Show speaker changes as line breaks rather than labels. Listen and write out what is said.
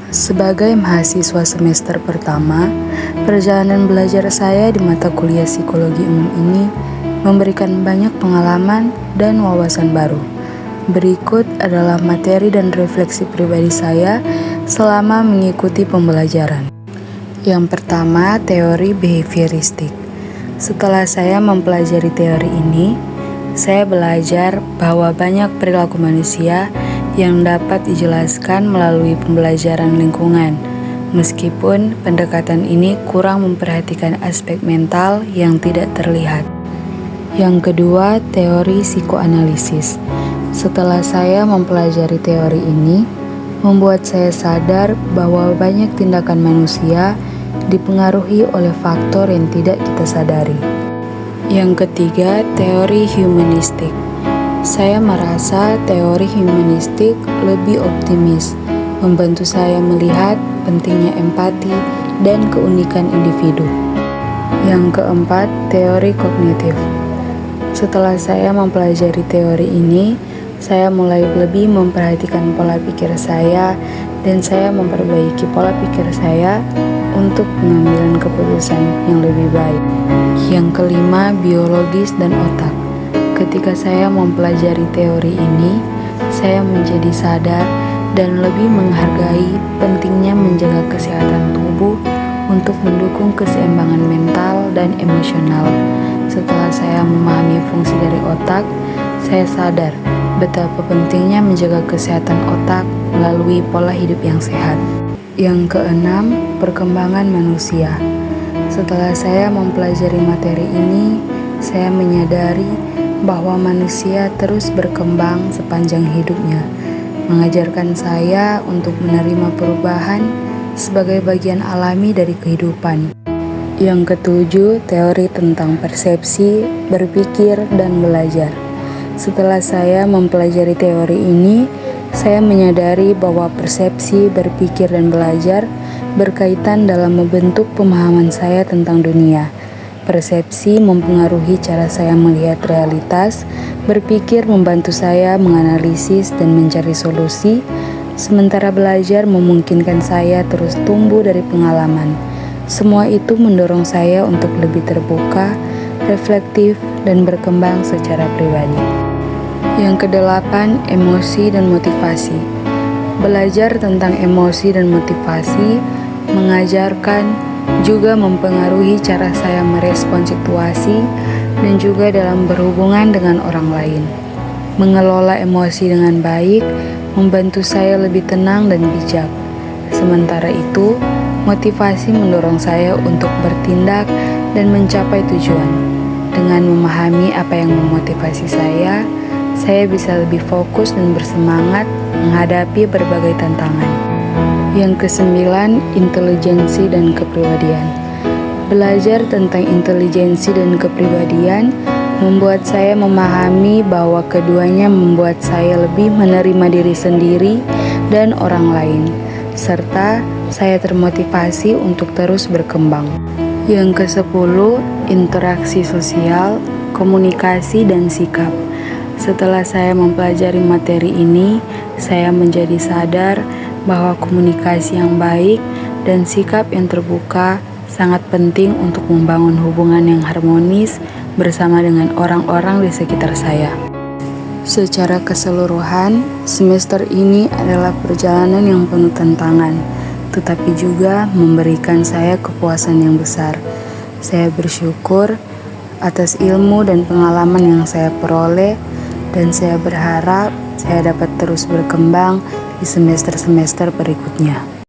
Sebagai mahasiswa semester pertama, perjalanan belajar saya di mata kuliah psikologi umum ini memberikan banyak pengalaman dan wawasan baru. Berikut adalah materi dan refleksi pribadi saya selama mengikuti pembelajaran. Yang pertama, teori behavioristik. Setelah saya mempelajari teori ini, saya belajar bahwa banyak perilaku manusia yang dapat dijelaskan melalui pembelajaran lingkungan, meskipun pendekatan ini kurang memperhatikan aspek mental yang tidak terlihat. Yang kedua, teori psikoanalisis. Setelah saya mempelajari teori ini, membuat saya sadar bahwa banyak tindakan manusia dipengaruhi oleh faktor yang tidak kita sadari. Yang ketiga, teori humanistik. Saya merasa teori humanistik lebih optimis, membantu saya melihat pentingnya empati dan keunikan individu. Yang keempat, teori kognitif. Setelah saya mempelajari teori ini, saya mulai lebih memperhatikan pola pikir saya dan saya memperbaiki pola pikir saya untuk pengambilan keputusan yang lebih baik. Yang kelima, biologis dan otak. Ketika saya mempelajari teori ini, saya menjadi sadar dan lebih menghargai pentingnya menjaga kesehatan tubuh untuk mendukung keseimbangan mental dan emosional. Setelah saya memahami fungsi dari otak, saya sadar betapa pentingnya menjaga kesehatan otak melalui pola hidup yang sehat. Yang keenam, perkembangan manusia. Setelah saya mempelajari materi ini, saya menyadari bahwa manusia terus berkembang sepanjang hidupnya, mengajarkan saya untuk menerima perubahan sebagai bagian alami dari kehidupan. Yang ketujuh, teori tentang persepsi, berpikir, dan belajar. Setelah saya mempelajari teori ini, saya menyadari bahwa persepsi, berpikir, dan belajar berkaitan dalam membentuk pemahaman saya tentang dunia. Persepsi mempengaruhi cara saya melihat realitas, berpikir membantu saya menganalisis dan mencari solusi, sementara belajar memungkinkan saya terus tumbuh dari pengalaman. Semua itu mendorong saya untuk lebih terbuka, reflektif, dan berkembang secara pribadi. Yang kedelapan, emosi dan motivasi. Belajar tentang emosi dan motivasi mengajarkan juga mempengaruhi cara saya merespon situasi dan juga dalam berhubungan dengan orang lain. Mengelola emosi dengan baik membantu saya lebih tenang dan bijak. Sementara itu, motivasi mendorong saya untuk bertindak dan mencapai tujuan. Dengan memahami apa yang memotivasi saya bisa lebih fokus dan bersemangat menghadapi berbagai tantangan. Yang kesembilan, intelijensi dan kepribadian. Belajar tentang intelijensi dan kepribadian membuat saya memahami bahwa keduanya membuat saya lebih menerima diri sendiri dan orang lain, serta saya termotivasi untuk terus berkembang. Yang kesepuluh, interaksi sosial, komunikasi, dan sikap. Setelah saya mempelajari materi ini, saya menjadi sadar bahwa komunikasi yang baik dan sikap yang terbuka sangat penting untuk membangun hubungan yang harmonis bersama dengan orang-orang di sekitar saya. Secara keseluruhan, semester ini adalah perjalanan yang penuh tantangan, tetapi juga memberikan saya kepuasan yang besar. Saya bersyukur atas ilmu dan pengalaman yang saya peroleh, dan saya berharap saya dapat terus berkembang di semester-semester berikutnya.